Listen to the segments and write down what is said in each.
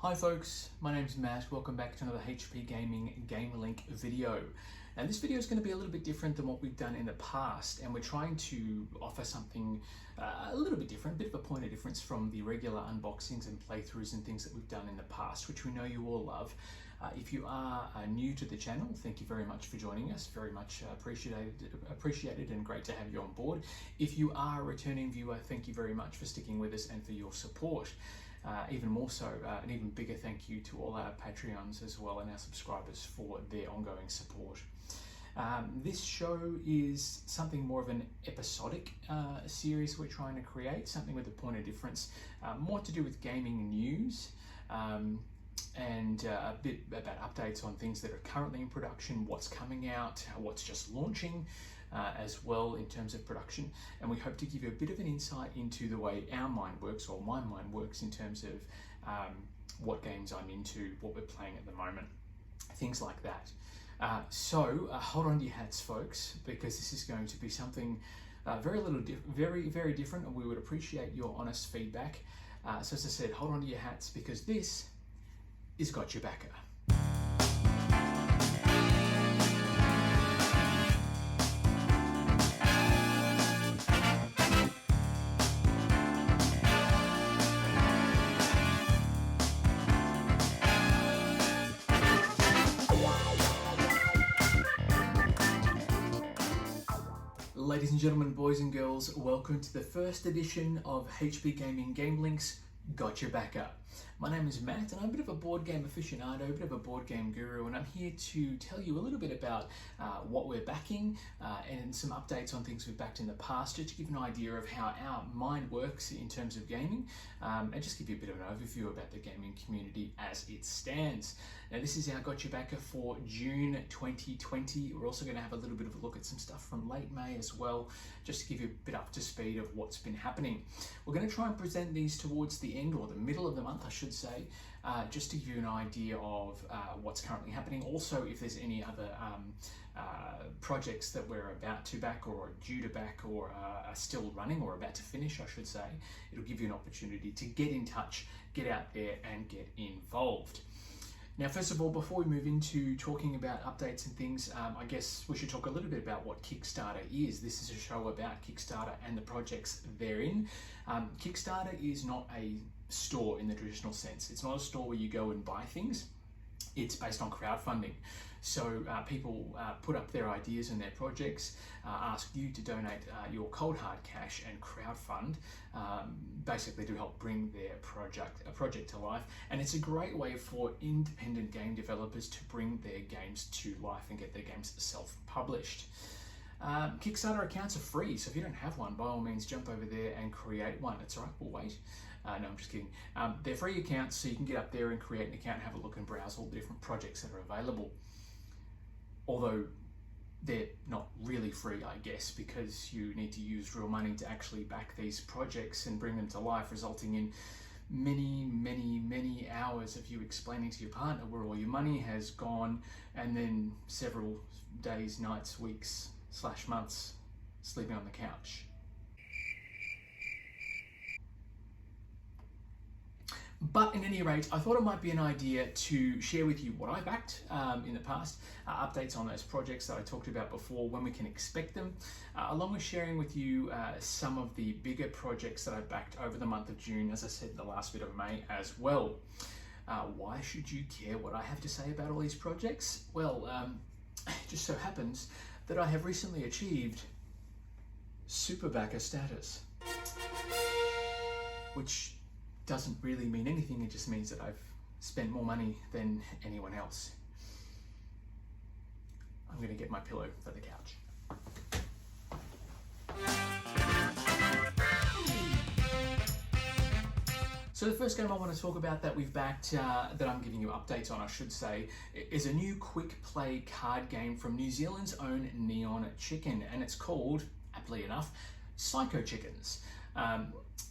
Hi folks, my name's Matt. Welcome back to another HP Gaming GameLINK video. And this video is going to be a little bit different than what we've done in the past, and we're trying to offer something a little bit different, a bit of a point of difference from the regular unboxings and playthroughs and things that we've done in the past, which we know you all love. If you are new to the channel, thank you very much for joining us. Very much appreciated and great to have you on board. If you are a returning viewer, thank you very much for sticking with us and for your support. Even more so, an even bigger thank you to all our Patreons as well and our subscribers for their ongoing support. This show is something more of an episodic series we're trying to create, something with a point of difference, more to do with gaming news, and a bit about updates on things that are currently in production, what's coming out, what's just launching, as well in terms of production. And we hope to give you a bit of an insight into the way our mind works, or my mind works, in terms of what games I'm into, what we're playing at the moment, things like that. So hold on to your hats, folks, because this is going to be something very different, and we would appreciate your honest feedback. So as I said, hold on to your hats, because this is Got Your Backer. Ladies and gentlemen, boys and girls, welcome to the first edition of HP Gaming GameLINK's Got Your Backer. My name is Matt, and I'm a bit of a board game aficionado, a bit of a board game guru, and I'm here to tell you a little bit about what we're backing and some updates on things we've backed in the past, just to give an idea of how our mind works in terms of gaming, and just give you a bit of an overview about the gaming community as it stands. Now, this is our Got Your Backer for June 2020. We're also going to have a little bit of a look at some stuff from late May as well, just to give you a bit up to speed of what's been happening. We're going to try and present these towards the end, or the middle of the month, I should say, just to give you an idea of what's currently happening. Also, if there's any other projects that we're about to back, or are due to back, or are still running, or about to finish, I should say, it'll give you an opportunity to get in touch, get out there and get involved. Now, first of all, before we move into talking about updates and things, I guess we should talk a little bit about what Kickstarter is. This is a show about Kickstarter and the projects therein. Kickstarter is not a store in the traditional sense. It's not a store where you go and buy things. It's based on crowdfunding. So people put up their ideas and their projects, ask you to donate your cold hard cash and crowdfund, basically to help bring their project to life. And it's a great way for independent game developers to bring their games to life and get their games self-published. Kickstarter accounts are free, so if you don't have one, by all means jump over there and create one. It's all right, we'll wait. No, I'm just kidding. They're free accounts, so you can get up there and create an account and have a look and browse all the different projects that are available. Although they're not really free, I guess, because you need to use real money to actually back these projects and bring them to life, resulting in many hours of you explaining to your partner where all your money has gone, and then several days, nights, weeks / months sleeping on the couch. But in any rate, I thought it might be an idea to share with you what I backed in the past, updates on those projects that I talked about before, when we can expect them, along with sharing with you some of the bigger projects that I backed over the month of June, as I said, the last bit of May as well. Why should you care what I have to say about all these projects? Well, it just so happens that I have recently achieved Super Backer status, which doesn't really mean anything. It just means that I've spent more money than anyone else. I'm going to get my pillow for the couch. So the first game I want to talk about that we've backed, that I'm giving you updates on, I should say, is a new quick play card game from New Zealand's own Neon Chicken, and it's called, aptly enough, Psycho Chickens.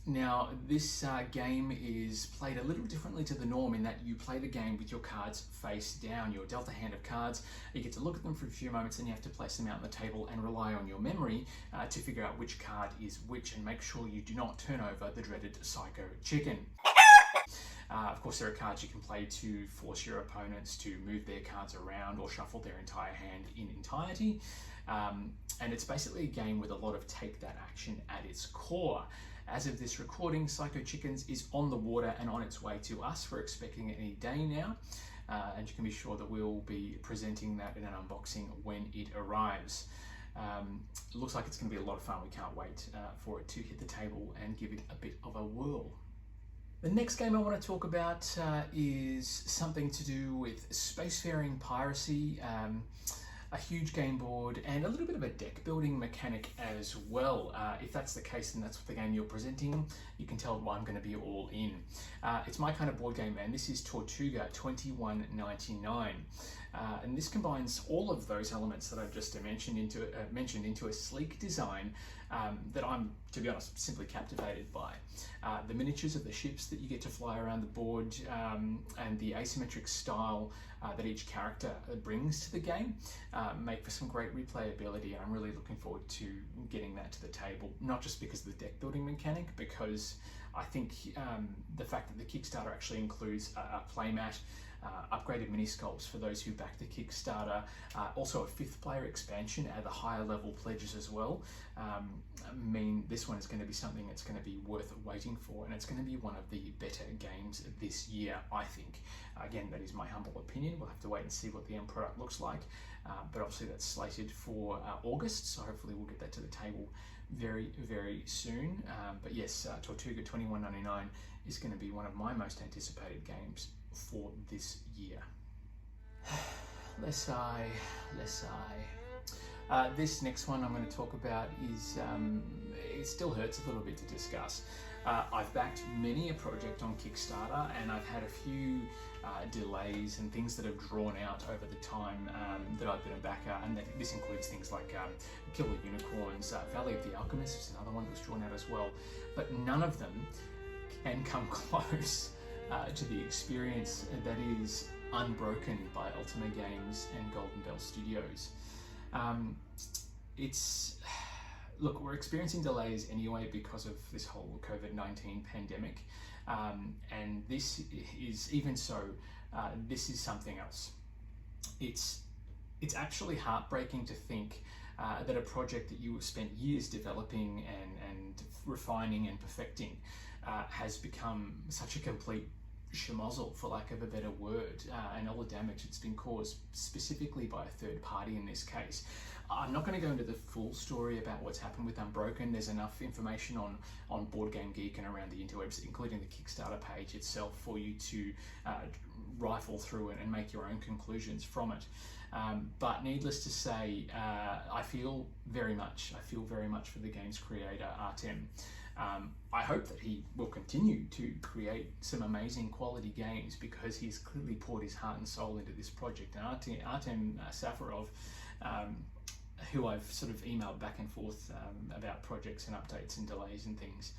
Now, this game is played a little differently to the norm in that you play the game with your cards face down. You're dealt a hand of cards, you get to look at them for a few moments, and you have to place them out on the table and rely on your memory to figure out which card is which, and make sure you do not turn over the dreaded Psycho Chicken. Of course, there are cards you can play to force your opponents to move their cards around or shuffle their entire hand in entirety. And it's basically a game with a lot of take that action at its core. As of this recording, Psycho Chickens is on the water and on its way to us. We're expecting it any day now. And you can be sure that we'll be presenting that in an unboxing when it arrives. It looks like it's going to be a lot of fun. We can't wait for it to hit the table and give it a bit of a whirl. The next game I want to talk about is something to do with spacefaring piracy, a huge game board, and a little bit of a deck building mechanic as well. If that's the case, then that's the game you're presenting. You can tell why I'm going to be all in. It's my kind of board game, and this is Tortuga 2199. And this combines all of those elements that I've just mentioned into a sleek design that I'm, to be honest, simply captivated by. The miniatures of the ships that you get to fly around the board and the asymmetric style that each character brings to the game make for some great replayability, and I'm really looking forward to getting that to the table, not just because of the deck building mechanic, because I think the fact that the Kickstarter actually includes a playmat, upgraded mini sculpts for those who back the Kickstarter, also a 5th player expansion at the higher level pledges as well, mean this one is going to be something that's going to be worth waiting for, and it's going to be one of the better games this year, I think. Again, that is my humble opinion. We'll have to wait and see what the end product looks like, but obviously that's slated for August, so hopefully we'll get that to the table very, very soon. But yes, Tortuga 2199 is going to be one of my most anticipated games for this year. Less sigh. This next one I'm going to talk about is, it still hurts a little bit to discuss. I've backed many a project on Kickstarter, and I've had a few delays and things that have drawn out over the time that I've been a backer, and this includes things like Killer Unicorns, Valley of the Alchemist is another one that was drawn out as well, but none of them can come close to the experience that is Unbroken by Ultima Games and Golden Bell Studios. Look, we're experiencing delays anyway because of this whole COVID-19 pandemic, and this is even so. This is something else. It's actually heartbreaking to think that a project that you have spent years developing and refining and perfecting has become such a complete schmozzle, for lack of a better word, and all the damage that's been caused specifically by a third party in this case. I'm not going to go into the full story about what's happened with Unbroken. There's enough information on Board Game Geek and around the interwebs, including the Kickstarter page itself, for you to rifle through and make your own conclusions from it. But needless to say, I feel very much for the game's creator, Artem. I hope that he will continue to create some amazing quality games, because he's clearly poured his heart and soul into this project. And Artem Safarov, who I've sort of emailed back and forth about projects and updates and delays and things,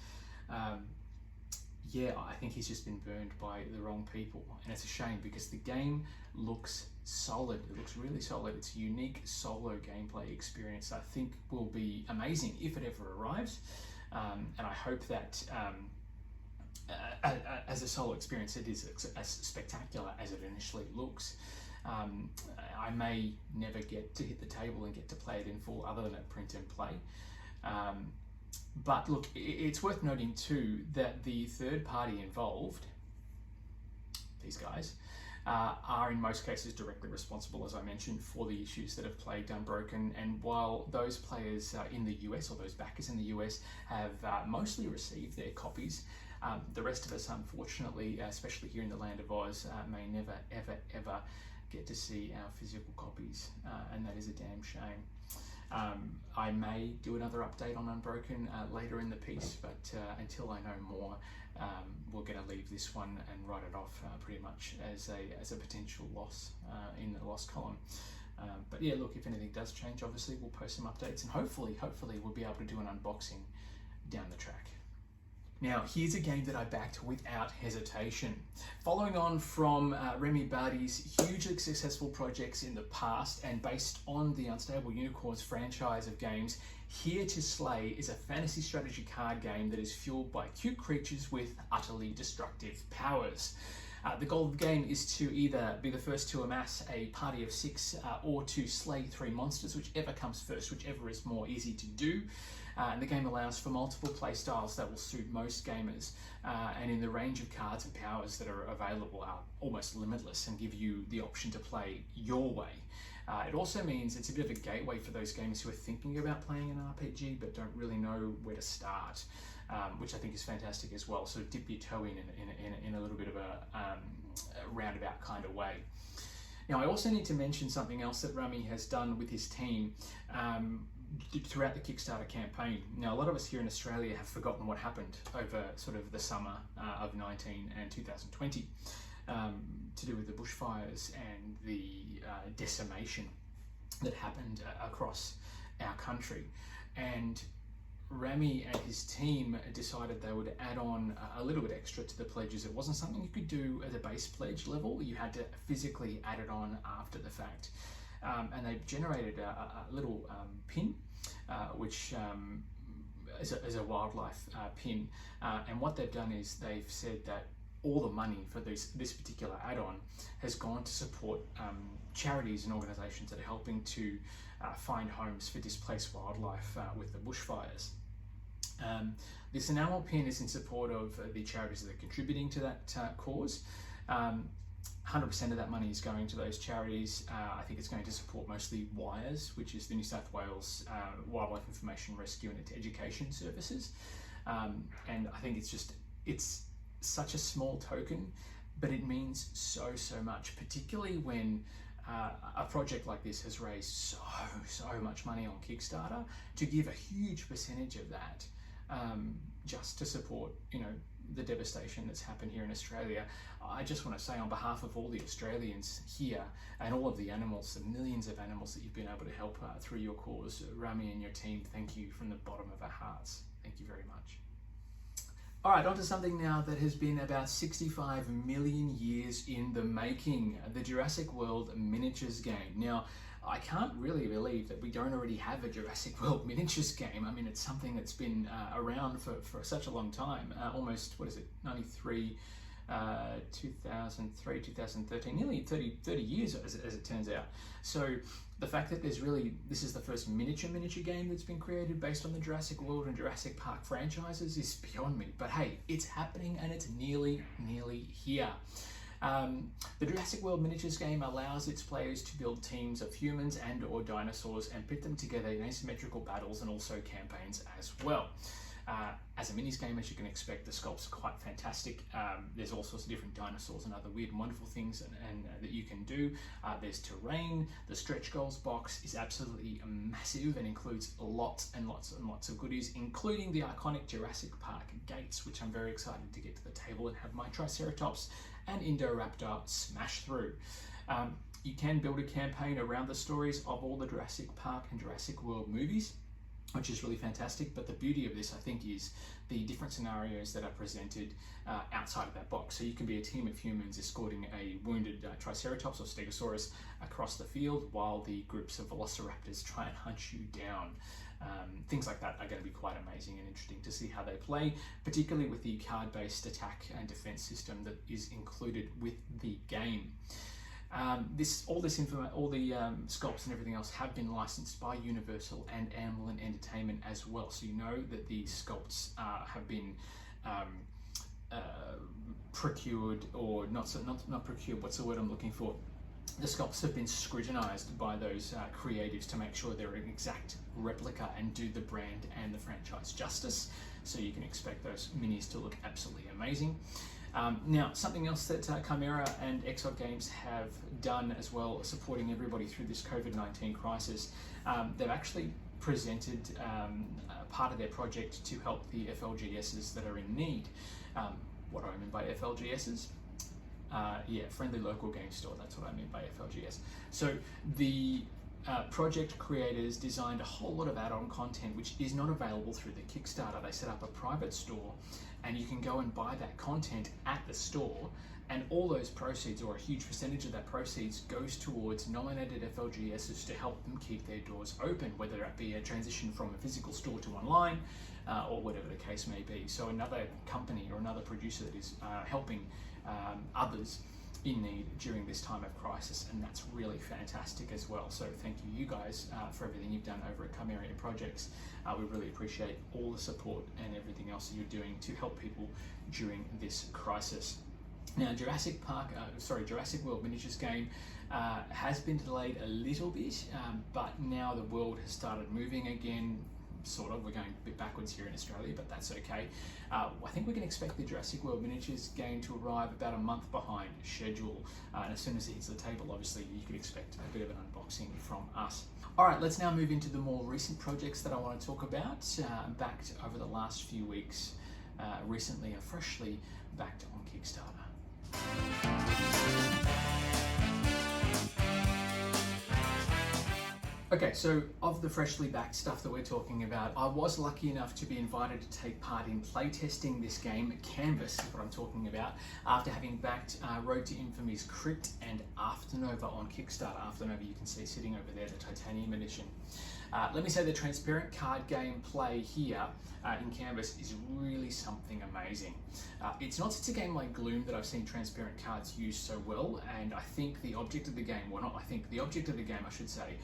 yeah, I think he's just been burned by the wrong people, and it's a shame, because the game looks solid. It looks really solid. It's a unique solo gameplay experience I think will be amazing if it ever arrives. And I hope that as a solo experience it is as spectacular as it initially looks. I may never get to hit the table and get to play it in full other than at print and play. But look, it's worth noting too that the third party involved, these guys, are in most cases directly responsible, as I mentioned, for the issues that have plagued Unbroken. And while those players in the US, or those backers in the US, have mostly received their copies, the rest of us, unfortunately, especially here in the land of Oz, may never, ever get to see our physical copies, and that is a damn shame. I may do another update on Unbroken later in the piece, but until I know more, we're going to leave this one and write it off pretty much as a potential loss in the loss column. But yeah, look, if anything does change, obviously we'll post some updates, and hopefully we'll be able to do an unboxing down the track. Now, here's a game that I backed without hesitation. Following on from Remy Bardi's hugely successful projects in the past and based on the Unstable Unicorns franchise of games, Here to Slay is a fantasy strategy card game that is fueled by cute creatures with utterly destructive powers. The goal of the game is to either be the first to amass a party of 6 or to slay 3 monsters, whichever comes first, whichever is more easy to do. And the game allows for multiple play styles that will suit most gamers, and in the range of cards and powers that are available are almost limitless and give you the option to play your way. It also means it's a bit of a gateway for those gamers who are thinking about playing an RPG but don't really know where to start, which I think is fantastic as well. So dip your toe in a little bit of a roundabout kind of way. Now, I also need to mention something else that Rami has done with his team throughout the Kickstarter campaign. Now, a lot of us here in Australia have forgotten what happened over sort of the summer of 19 and 2020 to do with the bushfires and the decimation that happened across our country. And Rami and his team decided they would add on a little bit extra to the pledges. It wasn't something you could do at a base pledge level. You had to physically add it on after the fact. And they generated a little pin, which is a wildlife pin. And what they've done is they've said that all the money for this particular add-on has gone to support charities and organisations that are helping to find homes for displaced wildlife with the bushfires. This enamel pin is in support of the charities that are contributing to that cause. 100% of that money is going to those charities. I think it's going to support mostly WIRES, which is the New South Wales Wildlife Information Rescue and Education Services. And I think it's such a small token, but it means so much, particularly when a project like this has raised so much money on Kickstarter. To give a huge percentage of that just to support, the devastation that's happened here in Australia. I just want to say on behalf of all the Australians here and all of the animals, the millions of animals that you've been able to help through your cause, Rami and your team, thank you from the bottom of our hearts. Thank you very much. All right, on to something now that has been about 65 million years in the making, the Jurassic World miniatures game. Now, I can't really believe that we don't already have a Jurassic World miniatures game. I mean, it's something that's been around for such a long time, almost, 93, 2003, 2013, nearly 30 years as it turns out. So the fact that this is the first miniature game that's been created based on the Jurassic World and Jurassic Park franchises is beyond me. But hey, it's happening and it's nearly here. The Jurassic World miniatures game allows its players to build teams of humans and or dinosaurs and pit them together in asymmetrical battles and also campaigns as well. As a minis game, as you can expect, the sculpts are quite fantastic. There's all sorts of different dinosaurs and other weird and wonderful things and that you can do. There's terrain. The stretch goals box is absolutely massive and includes lots and lots of goodies, including the iconic Jurassic Park gates, which I'm very excited to get to the table and have my Triceratops and Indoraptor smash through. You can build a campaign around the stories of all the Jurassic Park and Jurassic World movies, which is really fantastic. But the beauty of this, I think, is the different scenarios that are presented outside of that box. So you can be a team of humans escorting a wounded Triceratops or Stegosaurus across the field while the groups of Velociraptors try and hunt you down. Things like that are going to be quite amazing and interesting to see how they play, particularly with the card-based attack and defense system that is included with the game. All the sculpts and everything else have been licensed by Universal and Amblin Entertainment as well. So you know that these sculpts have been procured, or not procured. What's the word I'm looking for? The sculpts have been scrutinized by those creatives to make sure they're an exact replica and do the brand and the franchise justice. So you can expect those minis to look absolutely amazing. Now, something else that Chimera and Exod Games have done as well, supporting everybody through this COVID-19 crisis, they've actually presented part of their project to help the FLGSs that are in need. What do I mean by FLGSs? Friendly local game store, that's what I mean by FLGS. So the project creators designed a whole lot of add-on content which is not available through the Kickstarter. They set up a private store and you can go and buy that content at the store, and all those proceeds, or a huge percentage of that proceeds, goes towards nominated FLGSs to help them keep their doors open, whether that be a transition from a physical store to online, or whatever the case may be. So another company or another producer that is helping others in need during this time of crisis, and that's really fantastic as well. So thank you guys for everything you've done over at Chimerian Projects. We really appreciate all the support and everything else that you're doing to help people during this crisis. Now, Jurassic World Miniatures game has been delayed a little bit, but now the world has started moving again. Sort of, we're going a bit backwards here in Australia, but that's okay. I think we can expect the Jurassic World Miniatures game to arrive about a month behind schedule, and as soon as it hits the table, obviously you could expect a bit of an unboxing from us. All right, let's now move into the more recent projects that I want to talk about, backed over the last few weeks, recently and freshly backed on Kickstarter. Okay, so of the freshly backed stuff that we're talking about, I was lucky enough to be invited to take part in playtesting this game, Canvas is what I'm talking about, after having backed Road to Infamy's Crypt and Afternova on Kickstarter. Afternova you can see sitting over there, the Titanium edition. Let me say the transparent card game play here in Canvas is really something amazing. It's not such a game like Gloom that I've seen transparent cards used so well, and I think the object of the game, the object of the game I should say,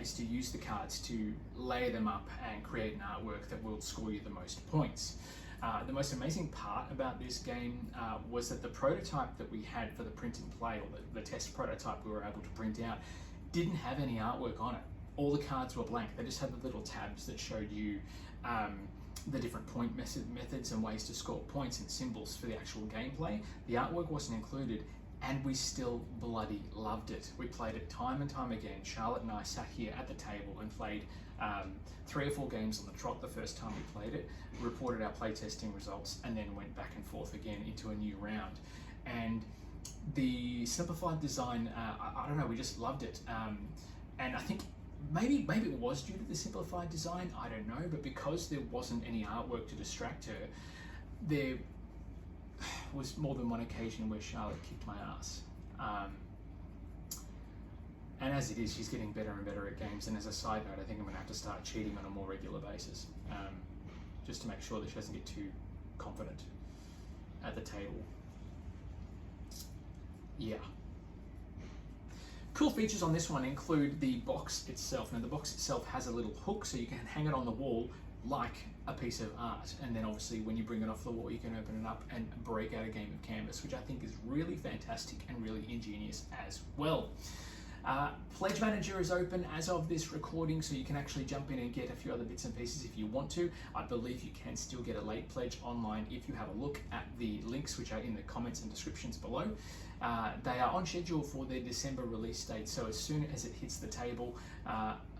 is to use the cards to layer them up and create an artwork that will score you the most points. The most amazing part about this game was that the prototype that we had for the print and play, or the test prototype we were able to print out, didn't have any artwork on it. All the cards were blank. They just had the little tabs that showed you the different point methods and ways to score points and symbols for the actual gameplay. The artwork wasn't included, and we still bloody loved it. We played it time and time again. Charlotte and I sat here at the table and played 3 or 4 games on the trot the first time we played it, reported our playtesting results, and then went back and forth again into a new round. And the simplified design, I don't know, we just loved it. And I think maybe it was due to the simplified design, I don't know, but because there wasn't any artwork to distract her, there was more than one occasion where Charlotte kicked my ass. And as it is, she's getting better and better at games, and as a side note, I think I'm going to have to start cheating on a more regular basis, just to make sure that she doesn't get too confident at the table. Yeah. Cool features on this one include the box itself. Now the box itself has a little hook so you can hang it on the wall like a piece of art, and then obviously when you bring it off the wall you can open it up and break out a game of Canvas, which I think is really fantastic and really ingenious as well. Pledge Manager is open as of this recording, so you can actually jump in and get a few other bits and pieces if you want to. I believe you can still get a late pledge online if you have a look at the links which are in the comments and descriptions below. They are on schedule for their December release date, so as soon as it hits the table,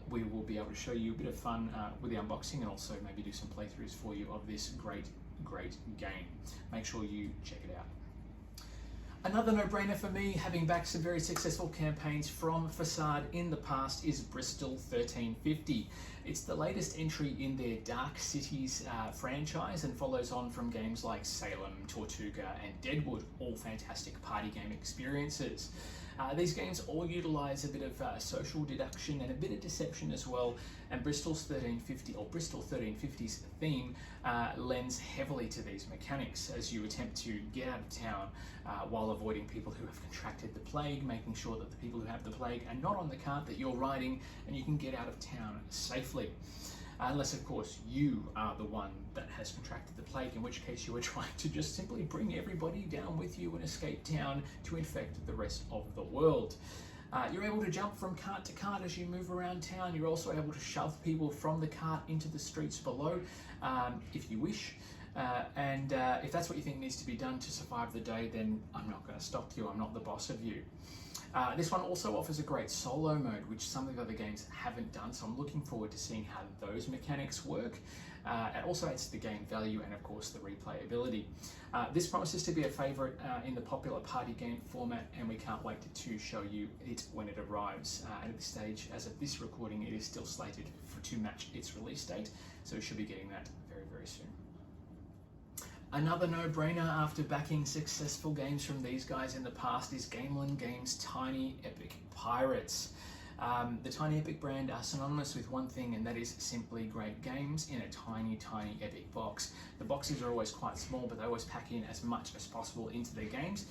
we will be able to show you a bit of fun with the unboxing, and also maybe do some playthroughs for you of this great game. Make sure you check it out. Another no-brainer for me, having backed some very successful campaigns from Facade in the past, is Bristol 1350. It's the latest entry in their Dark Cities franchise and follows on from games like Salem, Tortuga and Deadwood, all fantastic party game experiences. These games all utilise a bit of social deduction and a bit of deception as well, and Bristol's 1350, or Bristol 1350's theme, lends heavily to these mechanics as you attempt to get out of town while avoiding people who have contracted the plague, making sure that the people who have the plague are not on the cart that you're riding, and you can get out of town safely. Unless, of course, you are the one that has contracted the plague, in which case you are trying to just simply bring everybody down with you and escape town to infect the rest of the world. You're able to jump from cart to cart as you move around town. You're also able to shove people from the cart into the streets below, if you wish. And if that's what you think needs to be done to survive the day, then I'm not going to stop you. I'm not the boss of you. This one also offers a great solo mode, which some of the other games haven't done, so I'm looking forward to seeing how those mechanics work. It also adds to the game value and of course the replayability. This promises to be a favourite in the popular party game format, and we can't wait to show you it when it arrives. And at this stage, as of this recording, it is still slated to match its release date, so we should be getting that very, very soon. Another no-brainer after backing successful games from these guys in the past is GameLINK Games' Tiny Epic Pirates. The Tiny Epic brand are synonymous with one thing, and that is simply great games in a tiny, tiny epic box. The boxes are always quite small, but they always pack in as much as possible into their games.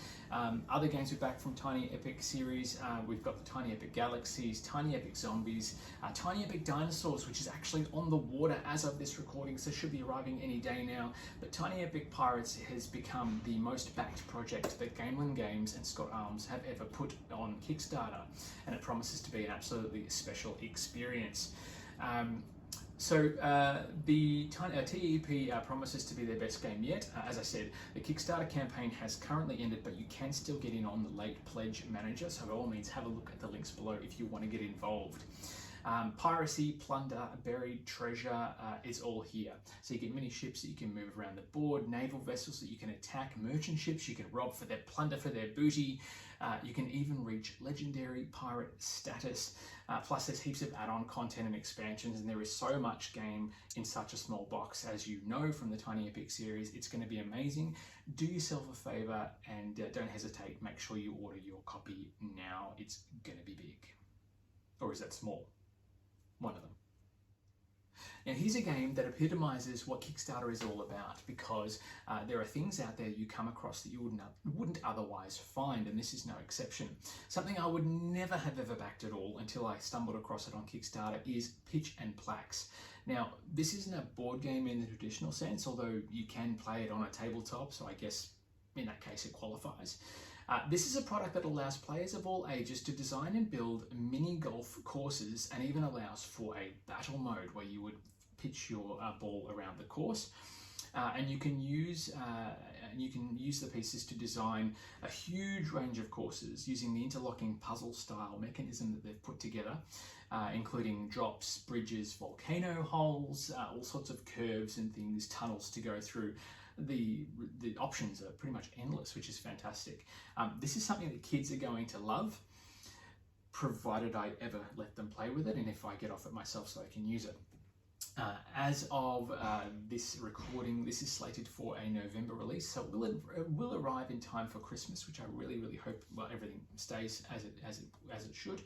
Other games we've backed from Tiny Epic series, we've got the Tiny Epic Galaxies, Tiny Epic Zombies, Tiny Epic Dinosaurs, which is actually on the water as of this recording, so should be arriving any day now. But Tiny Epic Pirates has become the most backed project that GameLINK Games and Scott Arms have ever put on Kickstarter, and it promises to be an absolutely special experience. The TEP promises to be their best game yet. As I said, the Kickstarter campaign has currently ended, but you can still get in on the late pledge manager, so by all means have a look at the links below if you want to get involved. Piracy, plunder, buried treasure is all here. So you get mini ships that you can move around the board, naval vessels that you can attack, merchant ships you can rob for their plunder, for their booty. You can even reach legendary pirate status. Plus there's heaps of add-on content and expansions, and there is so much game in such a small box. As you know from the Tiny Epic series, it's going to be amazing. Do yourself a favor and don't hesitate. Make sure you order your copy now. It's going to be big. Or is that small? One of them. Now here's a game that epitomizes what Kickstarter is all about, because there are things out there you come across that you wouldn't otherwise find, and this is no exception. Something I would never have ever backed at all until I stumbled across it on Kickstarter is Pitch and Plaques. Now this isn't a board game in the traditional sense, although you can play it on a tabletop, so I guess in that case it qualifies. This is a product that allows players of all ages to design and build mini golf courses, and even allows for a battle mode where you would pitch your ball around the course. And you can use the pieces to design a huge range of courses using the interlocking puzzle style mechanism that they've put together, including drops, bridges, volcano holes, all sorts of curves and things, tunnels to go through. The options are pretty much endless, which is fantastic. This is something that kids are going to love, provided I ever let them play with it, and if I get off it myself so I can use it. As of this recording, this is slated for a November release, so it will arrive in time for Christmas, which I really, really hope everything stays as it should.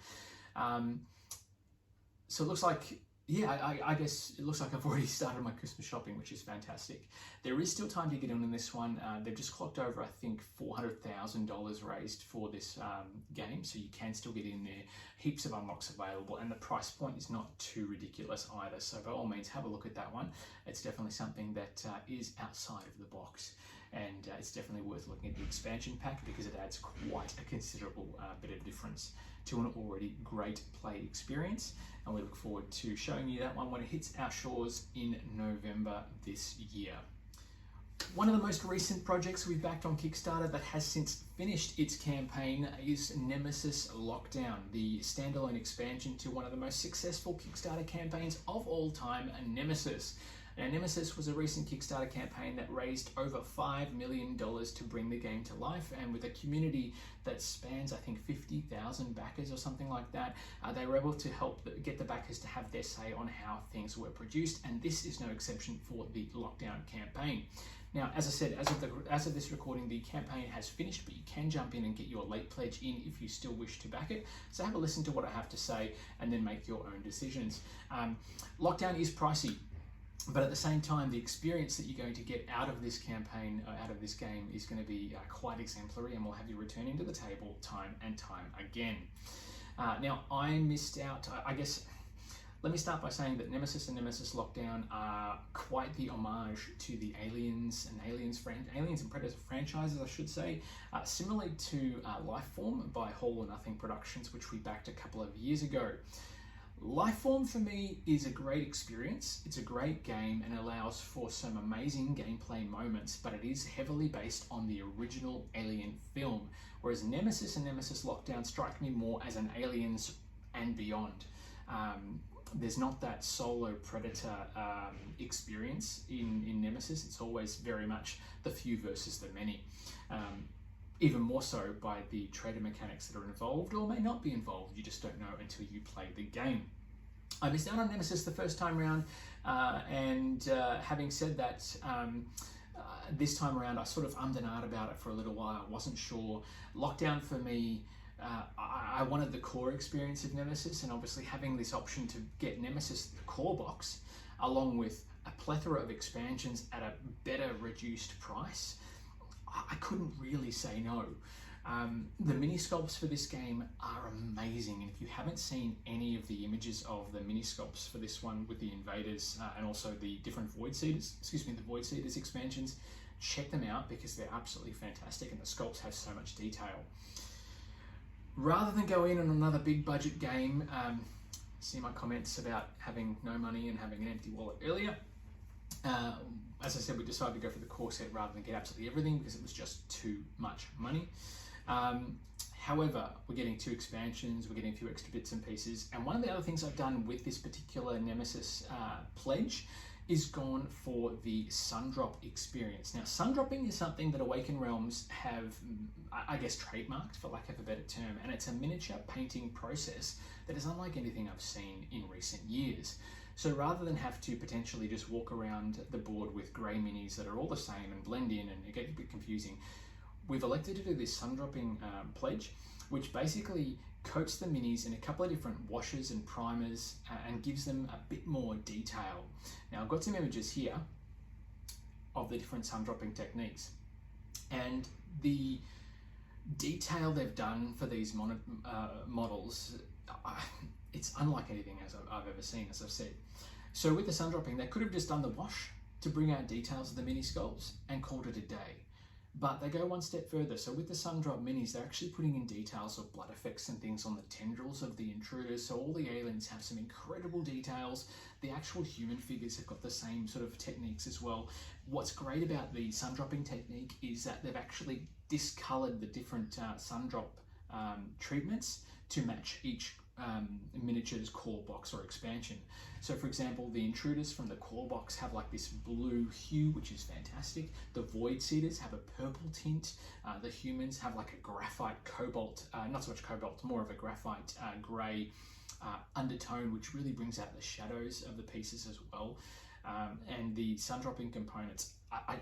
So it looks like, yeah, I guess it looks like I've already started my Christmas shopping, which is fantastic. There is still time to get in on this one. They've just clocked over, I think, $400,000 raised for this game, so you can still get in there. Heaps of unlocks available, and the price point is not too ridiculous either. So by all means, have a look at that one. It's definitely something that is outside of the box, and it's definitely worth looking at the expansion pack, because it adds quite a considerable bit of difference to an already great play experience, and we look forward to showing you that one when it hits our shores in November this year. One of the most recent projects we've backed on Kickstarter that has since finished its campaign is Nemesis Lockdown, the standalone expansion to one of the most successful Kickstarter campaigns of all time, Nemesis. Now, Nemesis was a recent Kickstarter campaign that raised over $5 million to bring the game to life, and with a community that spans, I think, 50,000 backers or something like that, they were able to help get the backers to have their say on how things were produced, and this is no exception for the Lockdown campaign. Now, as I said, as of this recording, the campaign has finished, but you can jump in and get your late pledge in if you still wish to back it. So have a listen to what I have to say and then make your own decisions. Lockdown is pricey, but at the same time, the experience that you're going to get out of this campaign, out of this game, is going to be quite exemplary, and will have you returning to the table time and time again. Now, I missed out, I guess. Let me start by saying that Nemesis and Nemesis Lockdown are quite the homage to the Aliens and Predator franchises, I should say, similarly to Lifeform by Whole or Nothing Productions, which we backed a couple of years ago. Lifeform for me is a great experience. It's a great game and allows for some amazing gameplay moments, but it is heavily based on the original Alien film, whereas Nemesis and Nemesis Lockdown strike me more as an Aliens and Beyond. There's not that solo predator experience in Nemesis. It's always very much the few versus the many. Even more so by the trader mechanics that are involved or may not be involved. You just don't know until you play the game. I missed out on Nemesis the first time around, and having said that, this time around I sort of ummed and ahed about it for a little while. I wasn't sure. Lockdown for me, I wanted the core experience of Nemesis, and obviously having this option to get Nemesis, the core box, along with a plethora of expansions at a better reduced price, I couldn't really say no. The mini sculpts for this game are amazing, and if you haven't seen any of the images of the mini sculpts for this one with the invaders and also the different Void Seeders, the Void Seeders expansions, check them out because they're absolutely fantastic and the sculpts have so much detail. Rather than go in on another big budget game, see my comments about having no money and having an empty wallet earlier. As I said, we decided to go for the core set rather than get absolutely everything because it was just too much money. However, we're getting 2 expansions, we're getting a few extra bits and pieces, and one of the other things I've done with this particular Nemesis pledge is gone for the Sundrop experience. Now, Sundropping is something that Awaken Realms have, I guess, trademarked, for lack of a better term, and it's a miniature painting process that is unlike anything I've seen in recent years. So rather than have to potentially just walk around the board with grey minis that are all the same and blend in and it gets a bit confusing, we've elected to do this Sundropping pledge, which basically coats the minis in a couple of different washes and primers and gives them a bit more detail. Now, I've got some images here of the different Sundropping techniques, and the detail they've done for these models, it's unlike anything as I've ever seen, as I've said. So with the Sundropping, they could have just done the wash to bring out details of the mini sculpts and called it a day. But they go one step further. So with the Sundrop minis, they're actually putting in details of blood effects and things on the tendrils of the intruders. So all the aliens have some incredible details. The actual human figures have got the same sort of techniques as well. What's great about the Sundropping technique is that they've actually discolored the different Sundrop treatments to match each miniature's core box or expansion. So for example, the intruders from the core box have like this blue hue, which is fantastic. The Void Seeders have a purple tint. The humans have like a graphite cobalt, not so much cobalt, more of a graphite grey undertone, which really brings out the shadows of the pieces as well. And the Sundropping components, I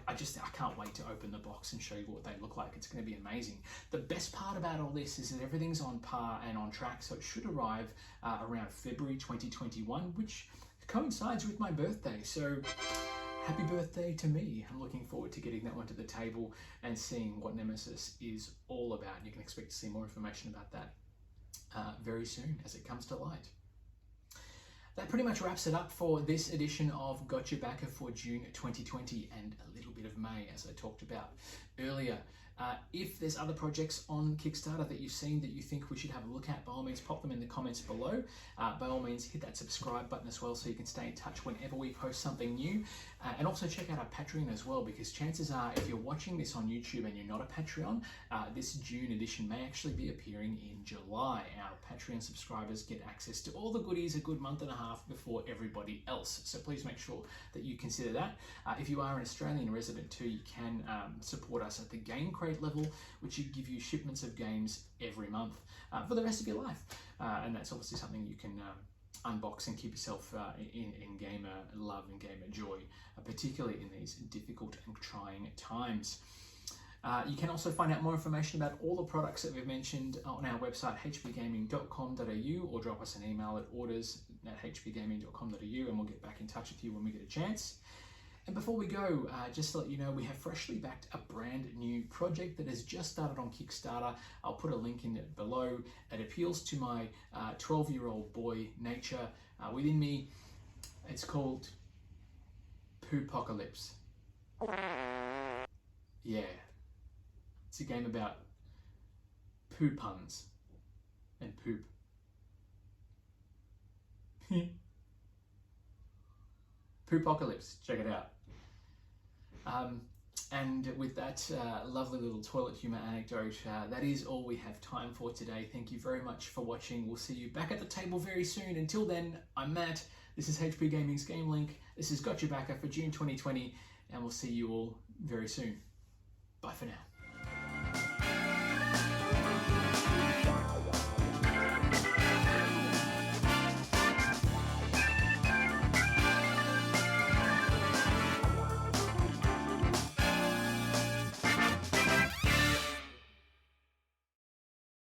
can't wait to open the box and show you what they look like. It's going to be amazing. The best part about all this is that everything's on par and on track, so it should arrive around February 2021, which coincides with my birthday. So happy birthday to me. I'm looking forward to getting that one to the table and seeing what Nemesis is all about. You can expect to see more information about that very soon as it comes to light. That pretty much wraps it up for this edition of Gotcha Backer for June 2020 and a little bit of May, as I talked about earlier. If there's other projects on Kickstarter that you've seen that you think we should have a look at, by all means pop them in the comments below. By all means hit that subscribe button as well so you can stay in touch whenever we post something new. And also check out our Patreon as well, because chances are if you're watching this on YouTube and you're not a Patreon, this June edition may actually be appearing in July. Our Patreon subscribers get access to all the goodies a good month and a half before everybody else. So please make sure that you consider that. If you are an Australian resident too, you can support us at the Game Crate level, which would give you shipments of games every month for the rest of your life. And that's obviously something you can unbox and keep yourself in gamer love and gamer joy, particularly in these difficult and trying times. You can also find out more information about all the products that we've mentioned on our website, hpgaming.com.au, or drop us an email at orders@hpgaming.com.au and we'll get back in touch with you when we get a chance. And before we go, just to let you know, we have freshly backed a brand new project that has just started on Kickstarter. I'll put a link in it below. It appeals to my 12-year-old boy nature within me. It's called Poopocalypse. Yeah. It's a game about poo puns and poop. Poopocalypse, check it out. And with that lovely little toilet humour anecdote, that is all we have time for today. Thank you very much for watching. We'll see you back at the table very soon. Until then, I'm Matt. This is HP Gaming's GameLINK. This is Gotcha Backer for June 2020, and we'll see you all very soon. Bye for now.